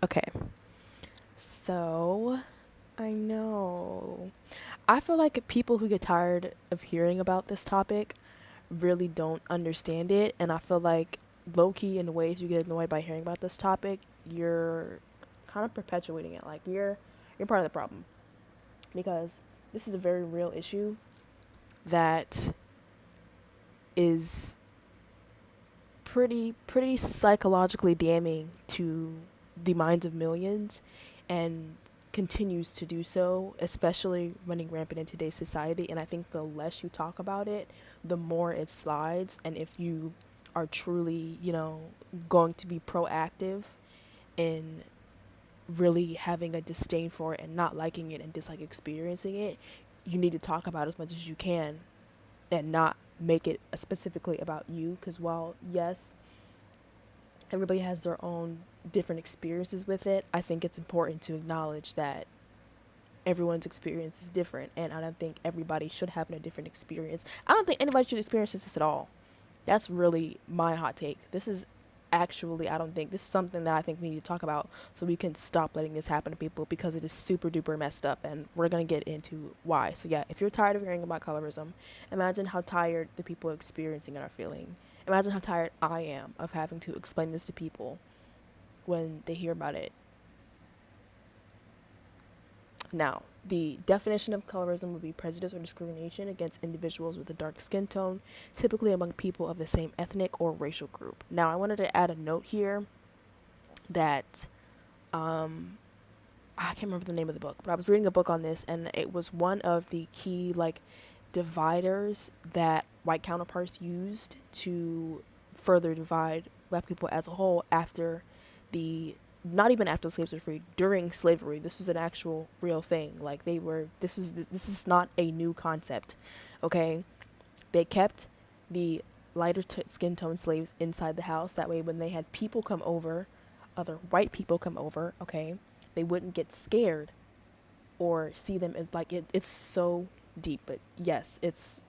Okay, so I know. I feel like people who get tired of hearing about this topic really don't understand it, and I feel like low key in the way if you get annoyed by hearing about this topic, you're kind of perpetuating it. Like you're part of the problem because this is a very real issue that is pretty psychologically damning to the minds of millions and continues to do so, especially running rampant in today's society. And I think the less you talk about it, the more it slides. And if you are truly, going to be proactive in really having a disdain for it and not liking it and dislike experiencing it, you need to talk about it as much as you can and not make it specifically about you. Because while, yes, everybody has their own different experiences with it, I think it's important to acknowledge that everyone's experience is different, and I don't think everybody should have a different experience. I don't think anybody should experience this at all. That's really my hot take. This is actually, I don't think this is something that I think we need to talk about so we can stop letting this happen to people because it is super duper messed up, and we're gonna get into why. So yeah, if you're tired of hearing about colorism, imagine how tired the people experiencing it are feeling. Imagine how tired I am of having to explain this to people when they hear about it. Now, the definition of colorism would be prejudice or discrimination against individuals with a dark skin tone, typically among people of the same ethnic or racial group. Now, I wanted to add a note here that I can't remember the name of the book, but I was reading a book on this, and it was one of the key dividers that white counterparts used to further divide black people as a whole after the not even after slaves were freed, during slavery. This was an actual real thing. Like they were this is not a new concept. Okay? They kept the lighter skin tone slaves inside the house, that way when they had people come over, other white people come over, okay, they wouldn't get scared or see them as it's so deep. But yes, it's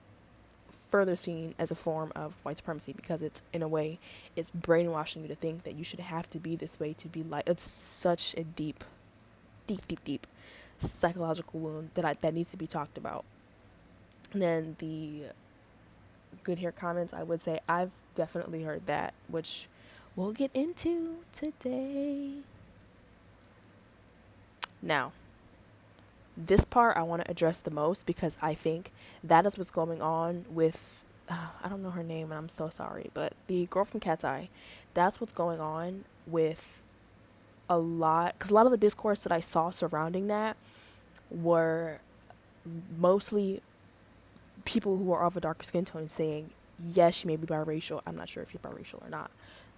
further seen as a form of white supremacy because it's, in a way, it's brainwashing you to think that you should have to be this way to be like. It's such a deep psychological wound that needs to be talked about. And then the good hair comments, I would say I've definitely heard that, which we'll get into today. Now, this part I want to address the most because I think that is what's going on with I don't know her name and I'm so sorry, but the girl from Cat's Eye, that's what's going on with a lot, because a lot of the discourse that I saw surrounding that were mostly people who are of a darker skin tone saying, yes, she may be biracial. I'm not sure if she's biracial or not,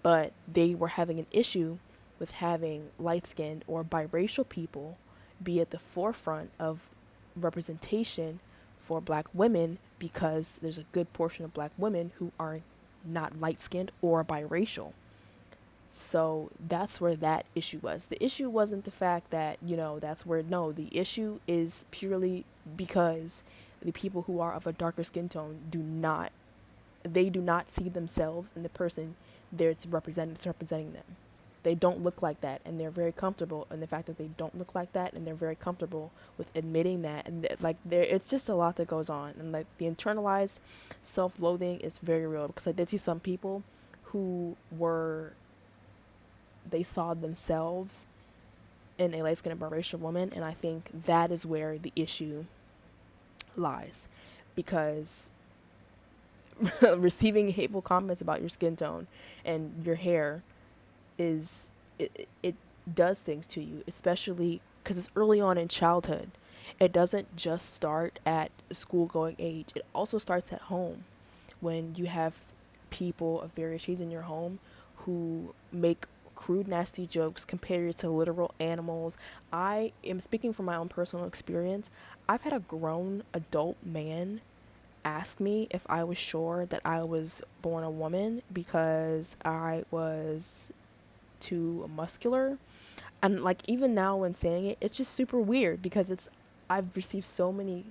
but they were having an issue with having light skinned or biracial people be at the forefront of representation for black women because there's a good portion of black women who are not light skinned or biracial. So that's where that issue was. The issue wasn't the fact that, that's where, no, the issue is purely because the people who are of a darker skin tone do not see themselves in the person that's representing them. They don't look like that, and they're very comfortable in the fact that they don't look like that, and they're very comfortable with admitting that. And it's just a lot that goes on, and like the internalized self-loathing is very real because I did see some people who were they saw themselves in a light-skinned biracial woman, and I think that is where the issue lies, because receiving hateful comments about your skin tone and your hair it does things to you, especially because it's early on in childhood. It doesn't just start at school going age, it also starts at home when you have people of various shades in your home who make crude, nasty jokes, compare you to literal animals. I am speaking from my own personal experience. I've had a grown adult man ask me if I was sure that I was born a woman because I was too muscular. And like even now when saying it, it's just super weird because I've received so many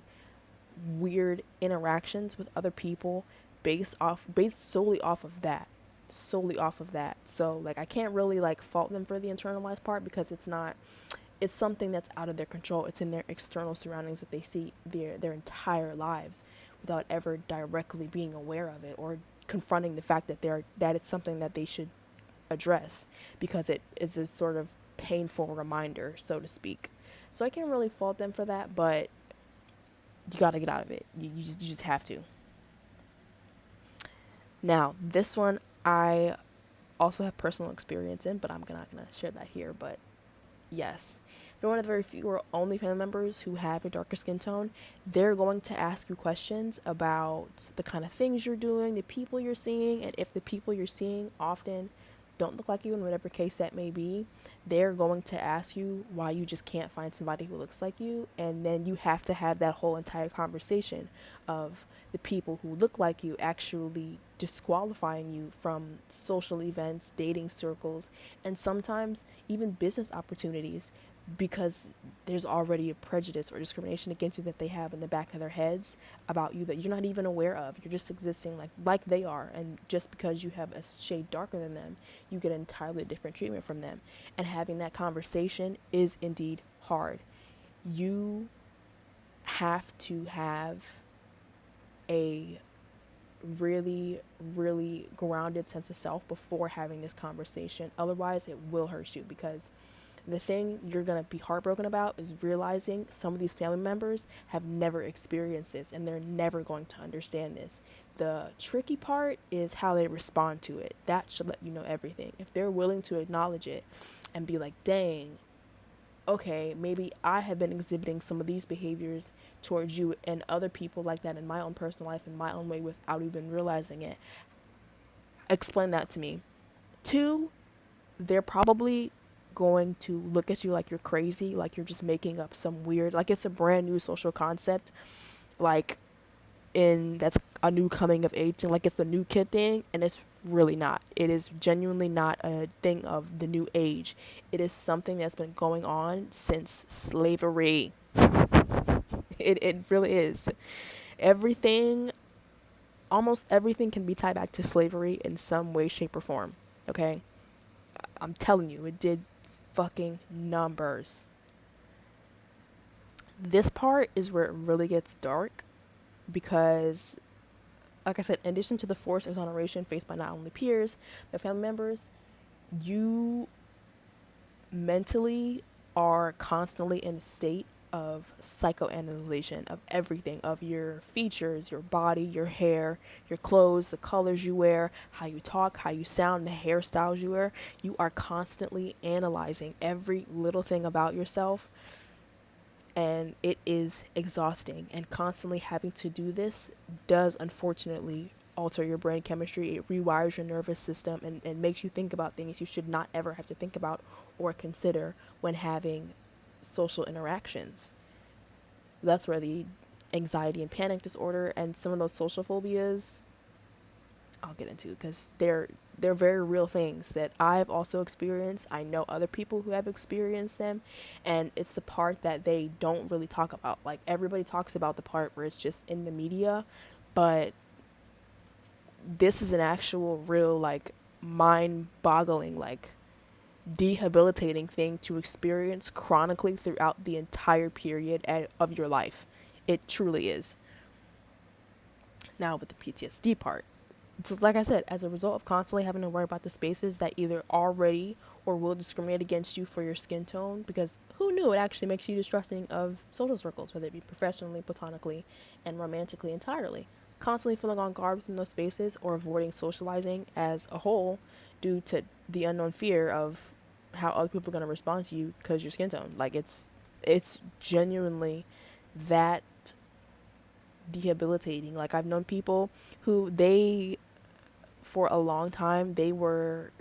weird interactions with other people based solely off of that. solely off of that. So like I can't really like fault them for the internalized part because it's not, it's something that's out of their control. It's in their external surroundings that they see their entire lives without ever directly being aware of it or confronting the fact that it's something that they should address because it is a sort of painful reminder, so to speak. So I can't really fault them for that, but you got to get out of it. You just have to. Now, this one I also have personal experience in, but I'm not gonna share that here. But yes, if you're one of the very few or only family members who have a darker skin tone, they're going to ask you questions about the kind of things you're doing, the people you're seeing, and if the people you're seeing often don't look like you in whatever case that may be, they're going to ask you why you just can't find somebody who looks like you, and then you have to have that whole entire conversation of the people who look like you actually disqualifying you from social events, dating circles, and sometimes even business opportunities because there's already a prejudice or discrimination against you that they have in the back of their heads about you that you're not even aware of. You're just existing like they are, and just because you have a shade darker than them, you get entirely different treatment from them. And having that conversation is indeed hard. You have to have a really, really grounded sense of self before having this conversation. Otherwise, it will hurt you because the thing you're going to be heartbroken about is realizing some of these family members have never experienced this and they're never going to understand this. The tricky part is how they respond to it. That should let you know everything. If they're willing to acknowledge it and be like, dang, okay, maybe I have been exhibiting some of these behaviors towards you and other people like that in my own personal life in my own way without even realizing it. Explain that to me. Two, they're probably going to look at you like you're crazy, like you're just making up some weird, like it's a brand new social concept, like in that's a new coming of age thing, like it's the new kid thing, and it's really not. It is genuinely not a thing of the new age. It is something that's been going on since slavery. It really is. Everything, almost everything can be tied back to slavery in some way, shape, or form. Okay? I'm telling you, it did fucking numbers. This part is where it really gets dark because, like I said, in addition to the forced exoneration faced by not only peers but family members, you mentally are constantly in a state of psychoanalyzation of everything, of your features, your body, your hair, your clothes, the colors you wear, how you talk, how you sound, the hairstyles you wear. You are constantly analyzing every little thing about yourself, and it is exhausting, and constantly having to do this does unfortunately alter your brain chemistry. It rewires your nervous system and makes you think about things you should not ever have to think about or consider when having social interactions. That's where the anxiety and panic disorder and some of those social phobias I'll get into, because they're very real things that I've also experienced. I know other people who have experienced them, and it's the part that they don't really talk about. Like everybody talks about the part where it's just in the media, but this is an actual real like mind-boggling, like debilitating thing to experience chronically throughout the entire period of your life. It truly is. Now with the PTSD part, so like I said, as a result of constantly having to worry about the spaces that either already or will discriminate against you for your skin tone, because who knew it actually makes you distrusting of social circles, whether it be professionally, platonically, and romantically entirely. Constantly feeling on guard within those spaces or avoiding socializing as a whole due to the unknown fear of how other people are going to respond to you because your skin tone. Like it's genuinely that debilitating. Like I've known people who for a long time they were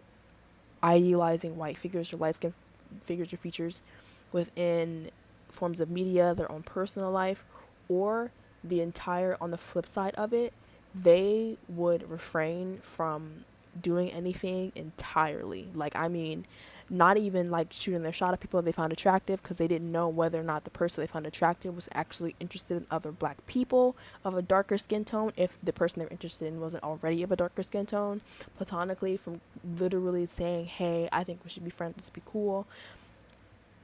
idealizing white figures or light skin figures or features within forms of media, their own personal life, or the entire, on the flip side of it, they would refrain from doing anything entirely. Like, I mean, not even like shooting their shot at people they found attractive because they didn't know whether or not the person they found attractive was actually interested in other black people of a darker skin tone, if the person they were interested in wasn't already of a darker skin tone, platonically, from literally saying, hey, I think we should be friends, let's be cool,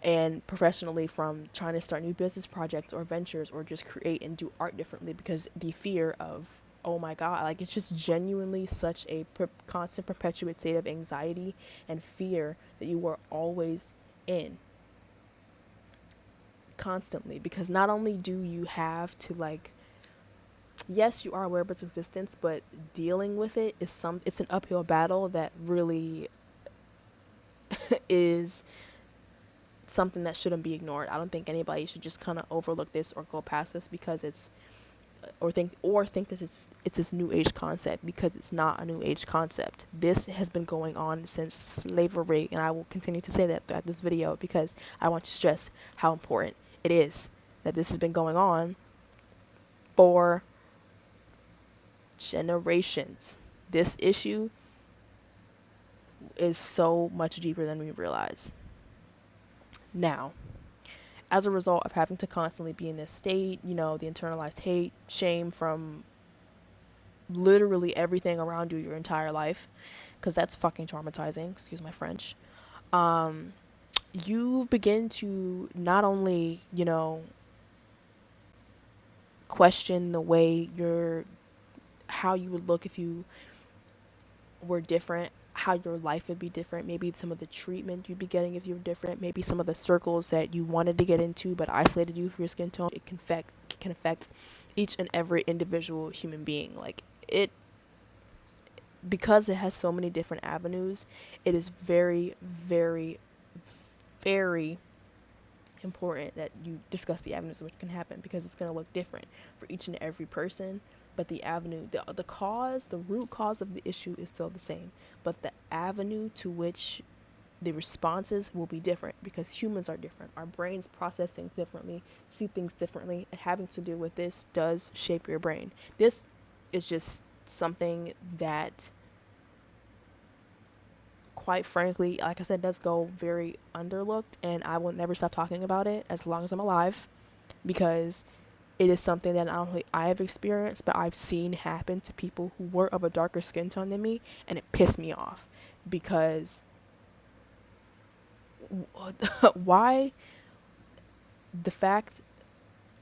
and professionally from trying to start new business projects or ventures or just create and do art differently because the fear of, oh my god, like, it's just genuinely such a constant perpetuate state of anxiety and fear that you are always in constantly, because not only do you have to, like, yes, you are aware of its existence, but dealing with it is it's an uphill battle that really is something that shouldn't be ignored. I don't think anybody should just kind of overlook this or go past this because it's or think that it's this new age concept, because it's not a new age concept. This has been going on since slavery, and I will continue to say that throughout this video because I want to stress how important it is that this has been going on for generations. This issue is so much deeper than we realize. Now, as a result of having to constantly be in this state, the internalized hate, shame from literally everything around you your entire life, because that's fucking traumatizing, excuse my French, you begin to not only, question the way how you would look if you were different, how your life would be different, maybe some of the treatment you'd be getting if you were different, maybe some of the circles that you wanted to get into but isolated you for your skin tone. It can affect each and every individual human being. Like, it, because it has so many different avenues, it is very, very, very important that you discuss the avenues which can happen, because it's going to look different for each and every person. But the avenue, the root cause of the issue is still the same, but the avenue to which the responses will be different, because humans are different. Our brains process things differently, see things differently, and having to do with this does shape your brain. This is just something that, quite frankly, like I said, does go very underlooked, and I will never stop talking about it as long as I'm alive, because it is something that not only I have experienced, but I've seen happen to people who were of a darker skin tone than me, and it pissed me off. Because why? The fact,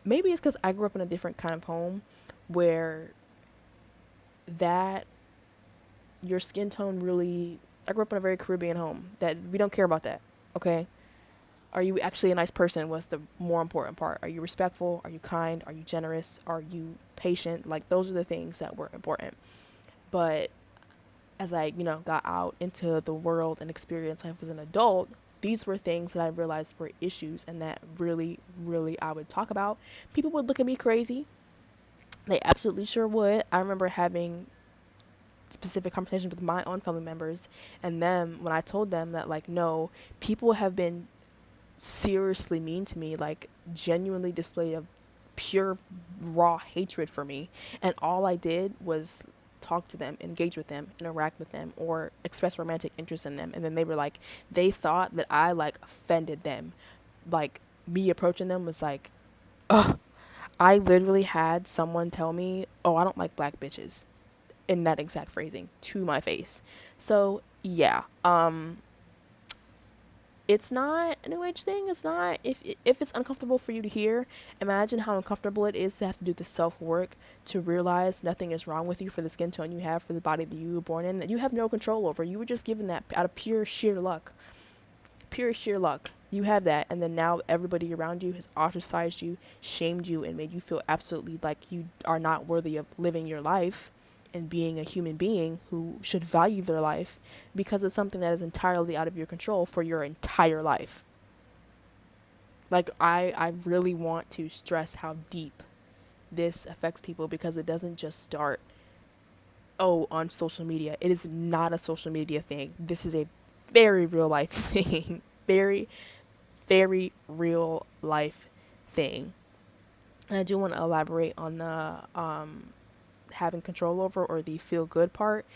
maybe it's because I grew up in a different kind of home where that your skin tone really, I grew up in a very Caribbean home that we don't care about that, okay? Are you actually a nice person was the more important part. Are you respectful? Are you kind? Are you generous? Are you patient? Like, those are the things that were important. But as I, got out into the world and experienced life as an adult, these were things that I realized were issues, and that really, really I would talk about. People would look at me crazy. They absolutely sure would. I remember having specific conversations with my own family members and them when I told them that, like, no, people have been seriously mean to me, like, genuinely displayed a pure raw hatred for me, and all I did was talk to them, engage with them, interact with them, or express romantic interest in them, and then they were like, they thought that I, like, offended them. Like, me approaching them was like, ugh. I literally had someone tell me, oh, I don't like black bitches, in that exact phrasing to my face. So yeah, it's not a new age thing. It's not, if it's uncomfortable for you to hear, imagine how uncomfortable it is to have to do the self work to realize nothing is wrong with you for the skin tone you have, for the body that you were born in, that you have no control over. You were just given that out of pure sheer luck. Pure sheer luck. You have that, and then now everybody around you has ostracized you, shamed you, and made you feel absolutely like you are not worthy of living your life and being a human being who should value their life, because of something that is entirely out of your control for your entire life. Like, I really want to stress how deep this affects people, because it doesn't just start, oh, on social media. It is not a social media thing. This is a very real life thing. Very, very real life thing. And I do want to elaborate on the having control over, or the feel good part.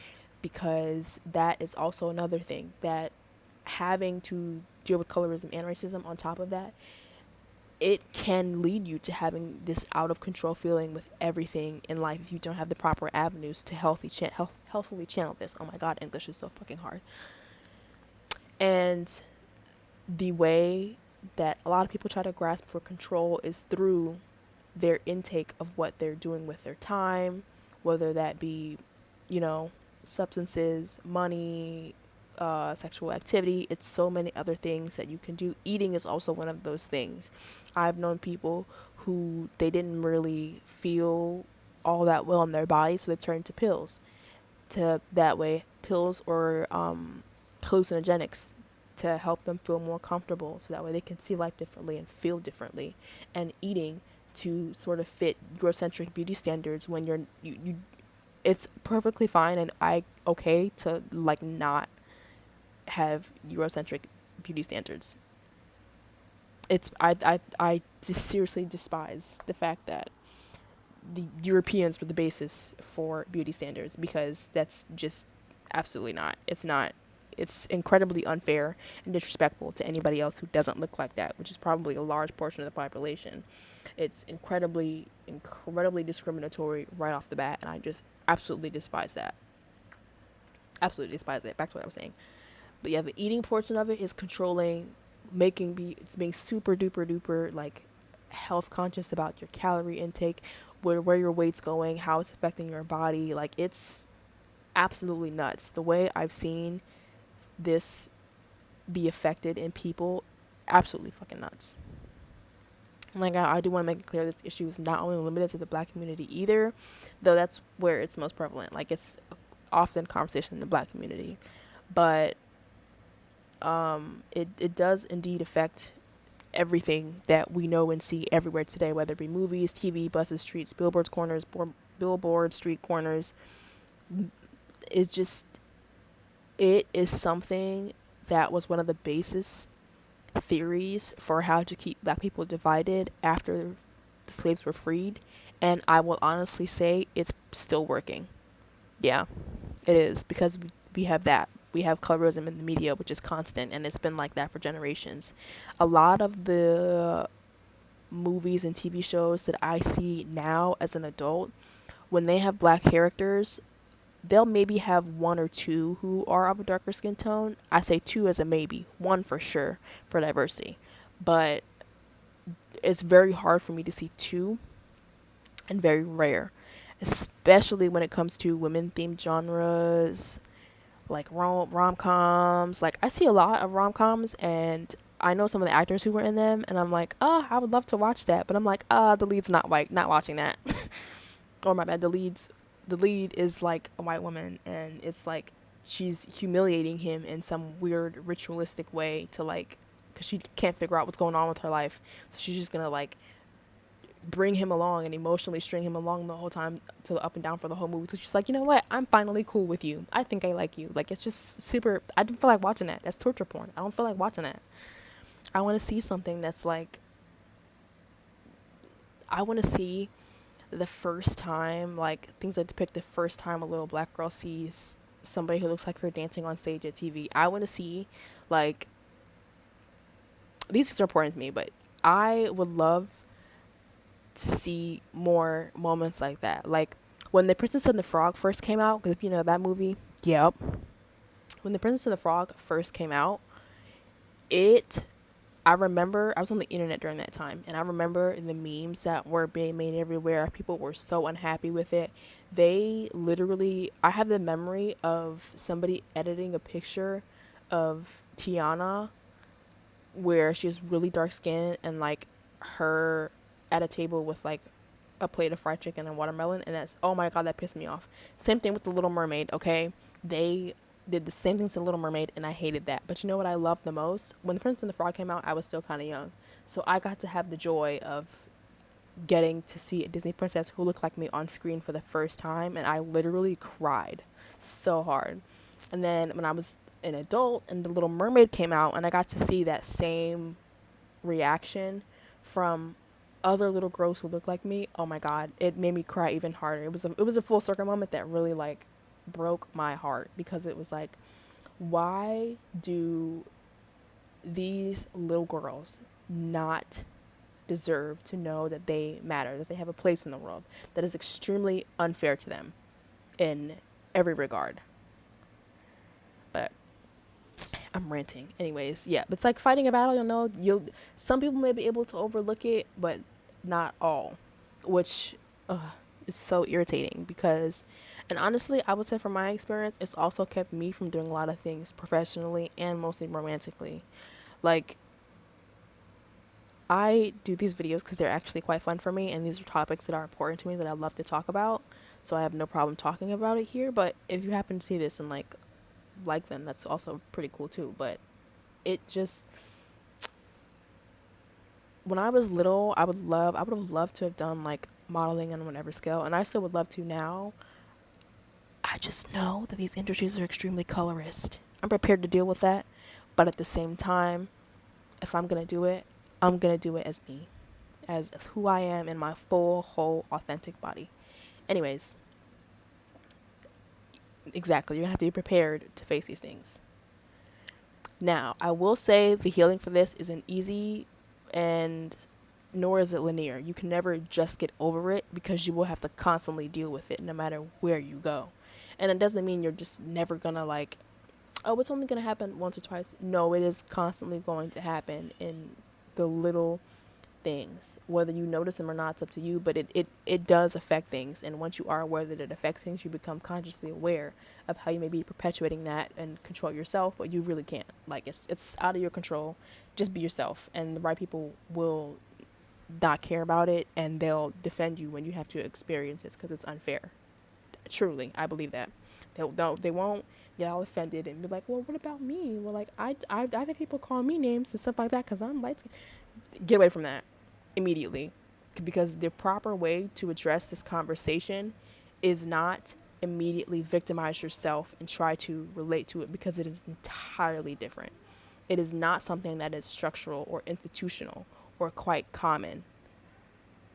because that is also another thing that having to deal with colorism and racism on top of that, it can lead you to having this out of control feeling with everything in life if you don't have the proper avenues to healthfully channel this. Oh my god, English is so fucking hard. And the way that a lot of people try to grasp for control is through their intake of what they're doing with their time, whether that be, you know, substances, money, sexual activity. It's so many other things that you can do. Eating is also one of those things. I've known people who they didn't really feel all that well in their body, so they turned to pills. To that way, pills or hallucinogenics to help them feel more comfortable, so that way they can see life differently and feel differently. And eating to sort of fit Eurocentric beauty standards when you it's perfectly fine and I okay to like not have Eurocentric beauty standards. It's I just seriously despise the fact that the Europeans were the basis for beauty standards, because that's just absolutely not. It's not. It's incredibly unfair and disrespectful to anybody else who doesn't look like that, which is probably a large portion of the population. It's incredibly discriminatory right off the bat, and I just absolutely despise that. Absolutely despise it. Back to what I was saying. But yeah, the eating portion of it is controlling, it's being super duper duper like health conscious about your calorie intake, where your weight's going, how it's affecting your body. Like, it's absolutely nuts. The way I've seen this be affected in people, absolutely fucking nuts. Like, I do want to make it clear this issue is not only limited to the black community either, though that's where it's most prevalent. Like, it's often conversation in the black community, but it does indeed affect everything that we know and see everywhere today, whether it be movies, TV, buses, streets, billboards, billboards, street corners. It's just, it is something that was one of the basis theories for how to keep black people divided after the slaves were freed. And I will honestly say it's still working. Yeah, it is, because we have that. We have colorism in the media, which is constant, and it's been like that for generations. A lot of the movies and TV shows that I see now as an adult, when they have black characters, they'll maybe have one or two who are of a darker skin tone. I say two as a maybe, one for sure for diversity. But it's very hard for me to see two, and very rare, especially when it comes to women themed genres like rom-coms. Like, I see a lot of rom-coms, and I know some of the actors who were in them, and I'm like, oh, I would love to watch that, but I'm like, the lead's not white, not watching that. Or my bad, the lead is like a white woman, and it's like she's humiliating him in some weird ritualistic way to, like, because she can't figure out what's going on with her life, so she's just gonna like bring him along and emotionally string him along the whole time, to the up and down for the whole movie. So she's like, you know what? I'm finally cool with you. I think I like you. Like, it's just super. I don't feel like watching that. That's torture porn. I don't feel like watching that. I want to see something that's like. I want to see the first time, like, things that depict the first time a little black girl sees somebody who looks like her dancing on stage at TV. I want to see, like, these things are important to me, but I would love to see more moments like that. Like, when The Princess and the Frog first came out, because if you know that movie, yep. When The Princess and the Frog first came out, it, I remember, I was on the internet during that time, and I remember the memes that were being made everywhere. People were so unhappy with it. They literally, I have the memory of somebody editing a picture of Tiana where she's really dark skinned, and like her at a table with like a plate of fried chicken and watermelon, and that's, oh my god, that pissed me off. Same thing with The Little Mermaid, okay? They did the same things to Little Mermaid, and I hated that. But you know what I loved the most? When The Prince and the Frog came out, I was still kind of young, so I got to have the joy of getting to see a Disney princess who looked like me on screen for the first time, and I literally cried so hard. And then when I was an adult and The Little Mermaid came out, and I got to see that same reaction from other little girls who look like me, oh my god, it made me cry even harder. It was a full circle moment that really, like, broke my heart because it was like, why do these little girls not deserve to know that they matter, that they have a place in the world? That is extremely unfair to them in every regard. But I'm ranting. Anyways, yeah, but it's like fighting a battle, some people may be able to overlook it, but not all, which is so irritating because, and honestly, I would say from my experience, it's also kept me from doing a lot of things professionally and mostly romantically. Like, I do these videos because they're actually quite fun for me, and these are topics that are important to me that I love to talk about. So I have no problem talking about it here. But if you happen to see this and like them, that's also pretty cool too. But it just, when I was little, I would have loved to have done like modeling on whatever scale, and I still would love to now. I just know that these industries are extremely colorist. I'm prepared to deal with that, but at the same time, if I'm gonna do it, I'm gonna do it as me, as who I am in my full, whole, authentic body. Anyways, exactly, you're gonna have to be prepared to face these things. Now, I will say the healing for this isn't easy, and nor is it linear. You can never just get over it because you will have to constantly deal with it no matter where you go. And it doesn't mean you're just never gonna like, oh, it's only gonna happen once or twice. No, it is constantly going to happen in the little things. Whether you notice them or not, it's up to you, but it does affect things. And once you are aware that it affects things, you become consciously aware of how you may be perpetuating that and control yourself, but you really can't. Like, it's out of your control. Just be yourself, and the right people will not care about it, and they'll defend you when you have to experience this because it's unfair. Truly, I believe that. They won't get all offended and be like, well, what about me? Well, like, I've had people call me names and stuff like that because I'm light skinned. Get away from that immediately, because the proper way to address this conversation is not immediately victimize yourself and try to relate to it, because it is entirely different. It is not something that is structural or institutional or quite common.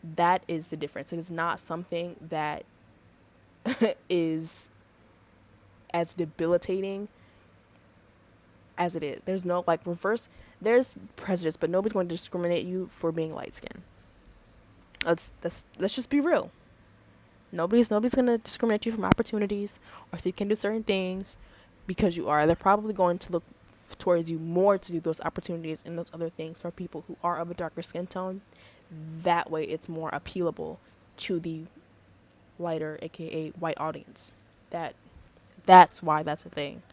That is the difference. It is not something that is as debilitating as it is. There's no like reverse, there's prejudice, but nobody's going to discriminate you for being light skinned. Let's just be real. Nobody's gonna discriminate you from opportunities or say you can do certain things because you are. They're probably going to look towards you more to do those opportunities and those other things for people who are of a darker skin tone. That way it's more appealable to the lighter, aka white audience. That's why that's a thing.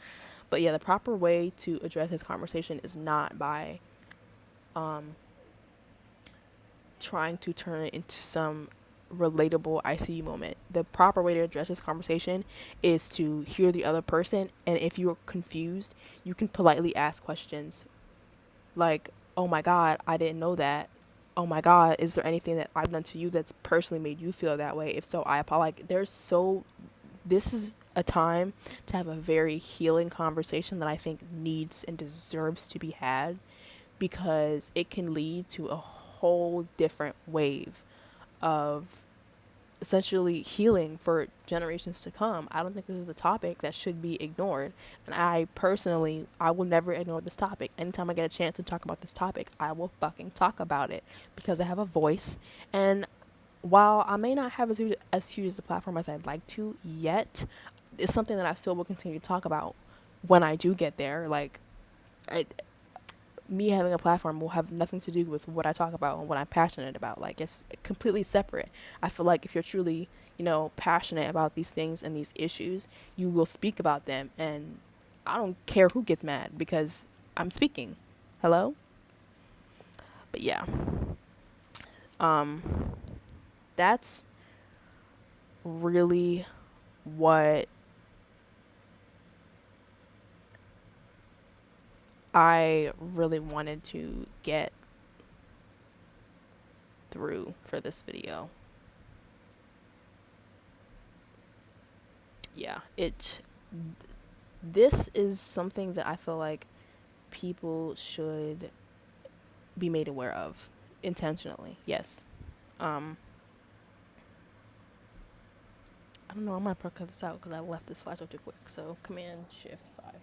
But yeah, the proper way to address this conversation is not by trying to turn it into some relatable ICU moment. The proper way to address this conversation is to hear the other person, and if you're confused, you can politely ask questions like, "Oh my God, I didn't know that. Oh my God, is there anything that I've done to you that's personally made you feel that way? If so, I apologize." This is a time to have a very healing conversation that I think needs and deserves to be had, because it can lead to a whole different wave of essentially healing for generations to come. I don't think this is a topic that should be ignored. And I will never ignore this topic. Anytime I get a chance to talk about this topic, I will fucking talk about it because I have a voice. And while I may not have as huge a platform as I'd like to yet, it's something that I still will continue to talk about when I do get there. Like, me having a platform will have nothing to do with what I talk about and what I'm passionate about. Like, it's completely separate. I feel like if you're truly, passionate about these things and these issues, you will speak about them. And I don't care who gets mad because I'm speaking. Hello? But yeah. That's really what I really wanted to get through for this video. Yeah, this is something that I feel like people should be made aware of intentionally. Yes. I don't know. I'm gonna cut this out because I left the slideshow too quick. So Command Shift 5.